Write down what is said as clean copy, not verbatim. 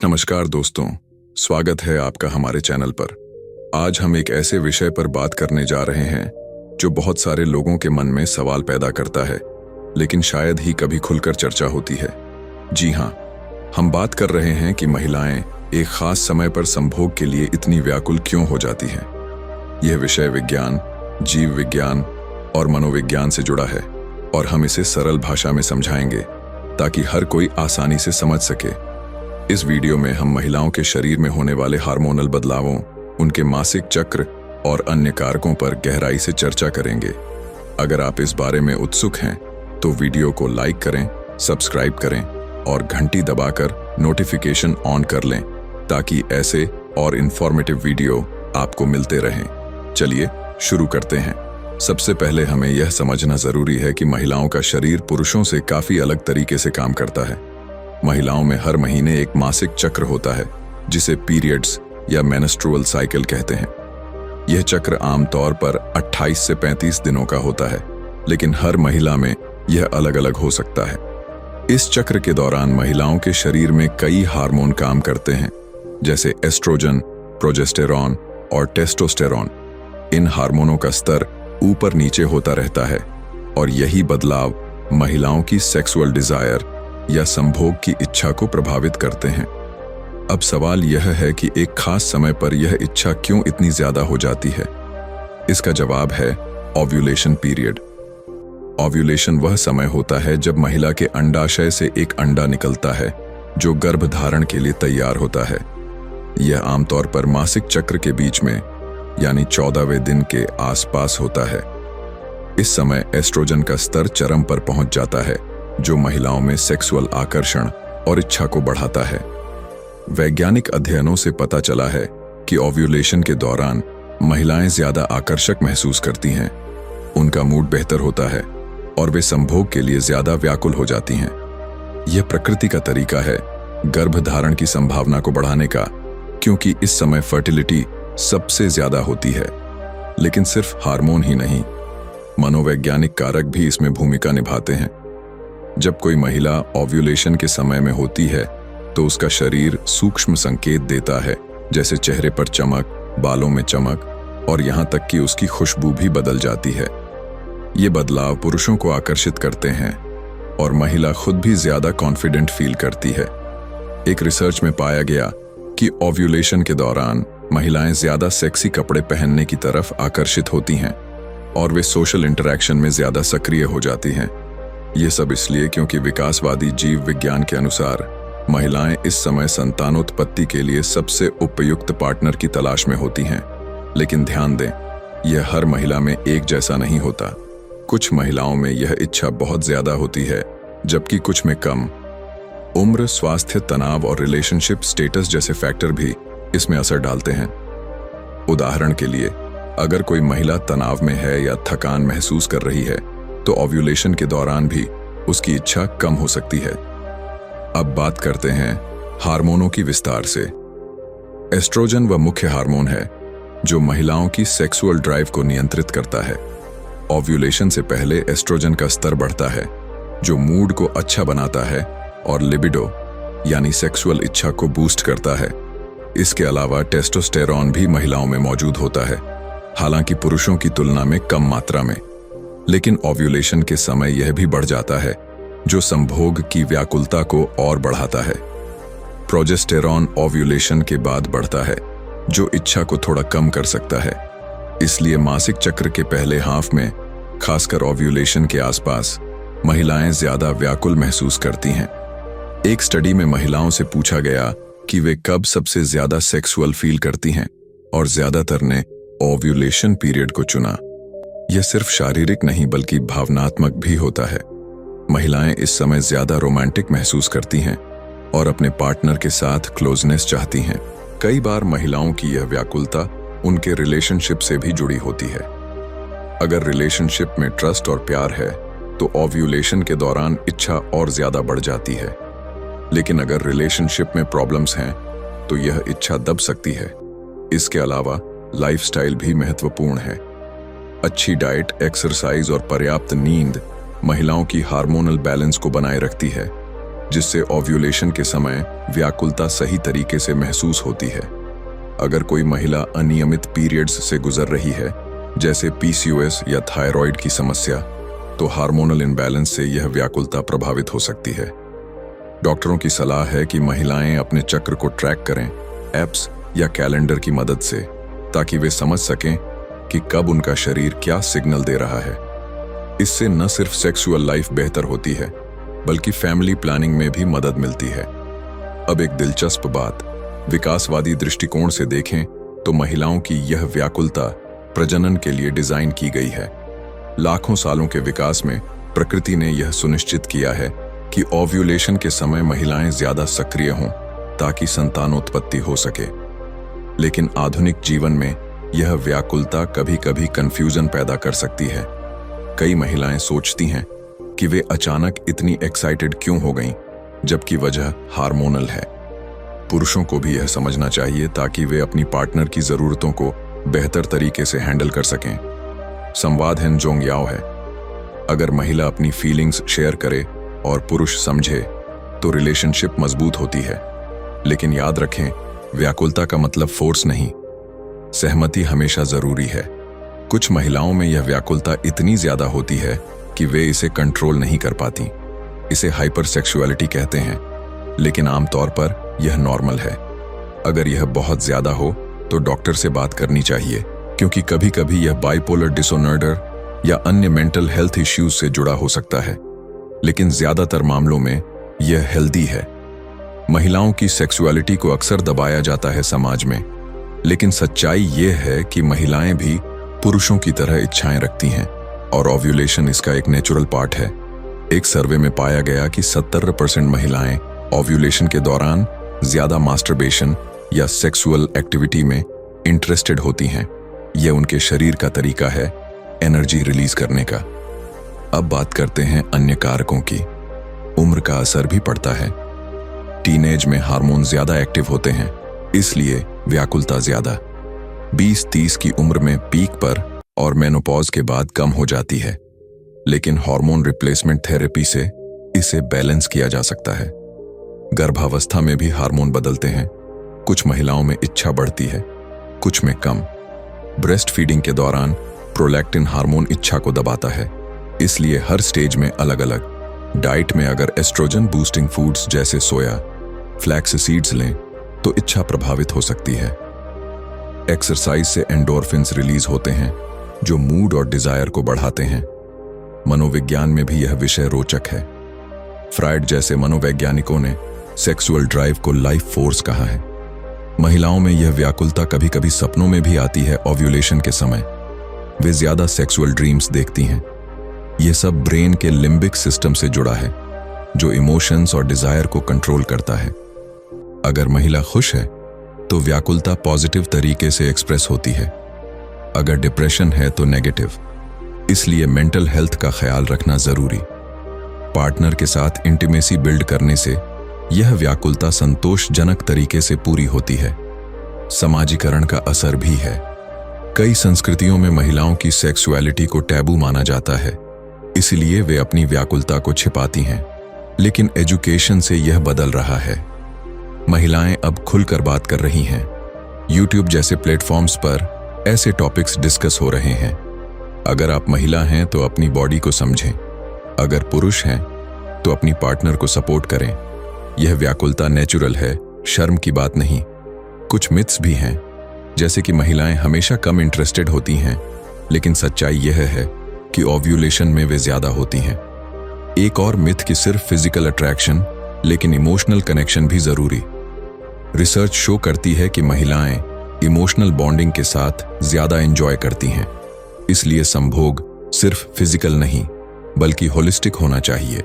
नमस्कार दोस्तों, स्वागत है आपका हमारे चैनल पर। आज हम एक ऐसे विषय पर बात करने जा रहे हैं जो बहुत सारे लोगों के मन में सवाल पैदा करता है, लेकिन शायद ही कभी खुलकर चर्चा होती है। जी हाँ, हम बात कर रहे हैं कि महिलाएं एक खास समय पर संभोग के लिए इतनी व्याकुल क्यों हो जाती हैं। यह विषय विज्ञान, जीव विज्ञान और मनोविज्ञान से जुड़ा है और हम इसे सरल भाषा में समझाएंगे ताकि हर कोई आसानी से समझ सके। इस वीडियो में हम महिलाओं के शरीर में होने वाले हार्मोनल बदलावों, उनके मासिक चक्र और अन्य कारकों पर गहराई से चर्चा करेंगे। अगर आप इस बारे में उत्सुक हैं तो वीडियो को लाइक करें, सब्सक्राइब करें और घंटी दबाकर नोटिफिकेशन ऑन कर लें ताकि ऐसे और इंफॉर्मेटिव वीडियो आपको मिलते रहें। चलिए शुरू करते हैं। सबसे पहले हमें यह समझना जरूरी है कि महिलाओं का शरीर पुरुषों से काफी अलग तरीके से काम करता है। महिलाओं में हर महीने एक मासिक चक्र होता है जिसे पीरियड्स या मेंस्ट्रुअल साइकिल कहते हैं। यह चक्र आमतौर पर 28 से 35 दिनों का होता है, लेकिन हर महिला में यह अलग अलग हो सकता है। इस चक्र के दौरान महिलाओं के शरीर में कई हार्मोन काम करते हैं, जैसे एस्ट्रोजन, प्रोजेस्टेरॉन और टेस्टोस्टेरॉन। इन हार्मोनों का स्तर ऊपर नीचे होता रहता है और यही बदलाव महिलाओं की सेक्सुअल डिजायर या संभोग की इच्छा को प्रभावित करते हैं। अब सवाल यह है कि एक खास समय पर यह इच्छा क्यों इतनी ज्यादा हो जाती है। इसका जवाब है ओव्यूलेशन पीरियड। ओव्यूलेशन वह समय होता है जब महिला के अंडाशय से एक अंडा निकलता है जो गर्भधारण के लिए तैयार होता है। यह आमतौर पर मासिक चक्र के बीच में यानी 14वें दिन के आसपास होता है। इस समय एस्ट्रोजन का स्तर चरम पर पहुंच जाता है जो महिलाओं में सेक्सुअल आकर्षण और इच्छा को बढ़ाता है। वैज्ञानिक अध्ययनों से पता चला है कि ओव्यूलेशन के दौरान महिलाएं ज्यादा आकर्षक महसूस करती हैं, उनका मूड बेहतर होता है और वे संभोग के लिए ज्यादा व्याकुल हो जाती हैं। यह प्रकृति का तरीका है गर्भधारण की संभावना को बढ़ाने का, क्योंकि इस समय फर्टिलिटी सबसे ज्यादा होती है। लेकिन सिर्फ हार्मोन ही नहीं, मनोवैज्ञानिक कारक भी इसमें भूमिका निभाते हैं। जब कोई महिला ओव्यूलेशन के समय में होती है तो उसका शरीर सूक्ष्म संकेत देता है, जैसे चेहरे पर चमक, बालों में चमक और यहां तक कि उसकी खुशबू भी बदल जाती है। ये बदलाव पुरुषों को आकर्षित करते हैं और महिला खुद भी ज्यादा कॉन्फिडेंट फील करती है। एक रिसर्च में पाया गया कि ओव्यूलेशन के दौरान महिलाएं ज्यादा सेक्सी कपड़े पहनने की तरफ आकर्षित होती हैं और वे सोशल इंटरेक्शन में ज्यादा सक्रिय हो जाती हैं। ये सब इसलिए क्योंकि विकासवादी जीव विज्ञान के अनुसार महिलाएं इस समय संतानोत्पत्ति के लिए सबसे उपयुक्त पार्टनर की तलाश में होती हैं। लेकिन ध्यान दें, यह हर महिला में एक जैसा नहीं होता। कुछ महिलाओं में यह इच्छा बहुत ज्यादा होती है, जबकि कुछ में कम। उम्र, स्वास्थ्य, तनाव और रिलेशनशिप स्टेटस जैसे फैक्टर भी इसमें असर डालते हैं। उदाहरण के लिए, अगर कोई महिला तनाव में है या थकान महसूस कर रही है तो ओव्यूलेशन के दौरान भी उसकी इच्छा कम हो सकती है। अब बात करते हैं हार्मोनों की विस्तार से। एस्ट्रोजन वह मुख्य हार्मोन है जो महिलाओं की सेक्सुअल ड्राइव को नियंत्रित करता है। ओव्यूलेशन से पहले एस्ट्रोजन का स्तर बढ़ता है जो मूड को अच्छा बनाता है और लिबिडो यानी सेक्सुअल इच्छा को बूस्ट करता है। इसके अलावा टेस्टोस्टेरॉन भी महिलाओं में मौजूद होता है, हालांकि पुरुषों की तुलना में कम मात्रा में। लेकिन ओव्यूलेशन के समय यह भी बढ़ जाता है जो संभोग की व्याकुलता को और बढ़ाता है। प्रोजेस्टेरॉन ओव्यूलेशन के बाद बढ़ता है जो इच्छा को थोड़ा कम कर सकता है। इसलिए मासिक चक्र के पहले हाफ में, खासकर ओव्यूलेशन के आसपास, महिलाएं ज्यादा व्याकुल महसूस करती हैं। एक स्टडी में महिलाओं से पूछा गया कि वे कब सबसे ज्यादा सेक्सुअल फील करती हैं और ज्यादातर ने ओव्यूलेशन पीरियड को चुना। यह सिर्फ शारीरिक नहीं बल्कि भावनात्मक भी होता है। महिलाएं इस समय ज्यादा रोमांटिक महसूस करती हैं और अपने पार्टनर के साथ क्लोजनेस चाहती हैं। कई बार महिलाओं की यह व्याकुलता उनके रिलेशनशिप से भी जुड़ी होती है। अगर रिलेशनशिप में ट्रस्ट और प्यार है तो ओव्यूलेशन के दौरान इच्छा और ज्यादा बढ़ जाती है। लेकिन अगर रिलेशनशिप में प्रॉब्लम्स हैं तो यह इच्छा दब सकती है। इसके अलावा लाइफस्टाइल भी महत्वपूर्ण है। अच्छी डाइट, एक्सरसाइज और पर्याप्त नींद महिलाओं की हार्मोनल बैलेंस को बनाए रखती है। जिससे ओव्यूलेशन के समय व्याकुलता सही तरीके से महसूस होती है। अगर कोई महिला अनियमित पीरियड्स से गुजर रही है, जैसे पीसीओएस या थायराइड की समस्या, तो हार्मोनल इम्बैलेंस से यह व्याकुलता प्रभावित हो सकती है। डॉक्टरों की सलाह है कि महिलाएं अपने चक्र को ट्रैक करें ऐप्स या कैलेंडर की मदद से, ताकि वे समझ सकें कि कब उनका शरीर क्या सिग्नल दे रहा है। इससे न सिर्फ सेक्सुअल लाइफ बेहतर होती है, बल्कि फैमिली प्लानिंग में भी मदद मिलती है। अब एक दिलचस्प बात, विकासवादी दृष्टिकोण से देखें तो महिलाओं की यह व्याकुलता प्रजनन के लिए डिजाइन की गई है। लाखों सालों के विकास में प्रकृति ने यह सुनिश्चित किया है कि ओव्यूलेशन के समय महिलाएं ज्यादा सक्रिय हों, ताकि संतानोत्पत्ति हो सके। लेकिन आधुनिक जीवन में यह व्याकुलता कभी-कभी कंफ्यूजन पैदा कर सकती है। कई महिलाएं सोचती हैं कि वे अचानक इतनी एक्साइटेड क्यों हो गईं, जबकि वजह हार्मोनल है। पुरुषों को भी यह समझना चाहिए, ताकि वे अपनी पार्टनर की जरूरतों को बेहतर तरीके से हैंडल कर सकें। संवाद है जोंगयाओ है। अगर महिला अपनी फीलिंग्स शेयर करे और पुरुष समझे, तो रिलेशनशिप मजबूत होती है। लेकिन याद रखें, व्याकुलता का मतलब फोर्स नहीं, सहमति हमेशा जरूरी है। कुछ महिलाओं में यह व्याकुलता इतनी ज्यादा होती है कि वे इसे कंट्रोल नहीं कर पाती। इसे हाइपरसेक्सुअलिटी कहते हैं, लेकिन आमतौर पर यह नॉर्मल है। अगर यह बहुत ज्यादा हो तो डॉक्टर से बात करनी चाहिए, क्योंकि कभी-कभी यह बाइपोलर डिसऑर्डर या अन्य मेंटल हेल्थ इश्यूज से जुड़ा हो सकता है। लेकिन ज्यादातर मामलों में यह हेल्दी है। महिलाओं की सेक्सुअलिटी को अक्सर दबाया जाता है समाज में, लेकिन सच्चाई यह है कि महिलाएं भी पुरुषों की तरह इच्छाएं रखती हैं और ओव्यूलेशन इसका एक नेचुरल पार्ट है। एक सर्वे में पाया गया कि 70% महिलाएं ओव्यूलेशन के दौरान ज्यादा मास्टरबेशन या सेक्सुअल एक्टिविटी में इंटरेस्टेड होती हैं। यह उनके शरीर का तरीका है एनर्जी रिलीज करने का। अब बात करते हैं अन्य कारकों की। उम्र का असर भी पड़ता है। टीनेज में हार्मोन ज्यादा एक्टिव होते हैं, इसलिए व्याकुलता ज्यादा 20-30 की उम्र में पीक पर और मेनोपॉज के बाद कम हो जाती है। लेकिन हार्मोन रिप्लेसमेंट थेरेपी से इसे बैलेंस किया जा सकता है। गर्भावस्था में भी हार्मोन बदलते हैं। कुछ महिलाओं में इच्छा बढ़ती है, कुछ में कम। ब्रेस्ट फीडिंग के दौरान प्रोलैक्टिन हार्मोन इच्छा को दबाता है, इसलिए हर स्टेज में अलग अलग। डाइट में अगर एस्ट्रोजन बूस्टिंग फूड्स जैसे सोया, फ्लैक्स सीड्स लें तो इच्छा प्रभावित हो सकती है। एक्सरसाइज से एंडोर्फिन्स रिलीज होते हैं, जो मूड और डिजायर को बढ़ाते हैं। मनोविज्ञान में भी यह विषय रोचक है। फ्राइड जैसे मनोवैज्ञानिकों ने सेक्सुअल ड्राइव को लाइफ फोर्स कहा है। महिलाओं में यह व्याकुलता कभी कभी सपनों में भी आती है। ओव्यूलेशन के समय वे ज्यादा सेक्सुअल ड्रीम्स देखती हैं। यह सब ब्रेन के लिम्बिक सिस्टम से जुड़ा है, जो इमोशंस और डिजायर को कंट्रोल करता है। अगर महिला खुश है तो व्याकुलता पॉजिटिव तरीके से एक्सप्रेस होती है। अगर डिप्रेशन है तो नेगेटिव। इसलिए मेंटल हेल्थ का ख्याल रखना जरूरी। पार्टनर के साथ इंटीमेसी बिल्ड करने से यह व्याकुलता संतोषजनक तरीके से पूरी होती है। समाजीकरण का असर भी है। कई संस्कृतियों में महिलाओं की सेक्सुअलिटी को टैबू माना जाता है, इसलिए वे अपनी व्याकुलता को छिपाती हैं। लेकिन एजुकेशन से यह बदल रहा है। महिलाएं अब खुलकर बात कर रही हैं। YouTube जैसे प्लेटफॉर्म्स पर ऐसे टॉपिक्स डिस्कस हो रहे हैं। अगर आप महिला हैं तो अपनी बॉडी को समझें। अगर पुरुष हैं तो अपनी पार्टनर को सपोर्ट करें। यह व्याकुलता नेचुरल है, शर्म की बात नहीं। कुछ मिथ्स भी हैं, जैसे कि महिलाएं हमेशा कम इंटरेस्टेड होती हैं, लेकिन सच्चाई यह है कि ओव्यूलेशन में वे ज्यादा होती हैं। एक और मिथ कि सिर्फ फिजिकल अट्रैक्शन, लेकिन इमोशनल कनेक्शन भी जरूरी। रिसर्च शो करती है कि महिलाएं इमोशनल बॉन्डिंग के साथ ज्यादा एंजॉय करती हैं। इसलिए संभोग सिर्फ फिजिकल नहीं, बल्कि होलिस्टिक होना चाहिए।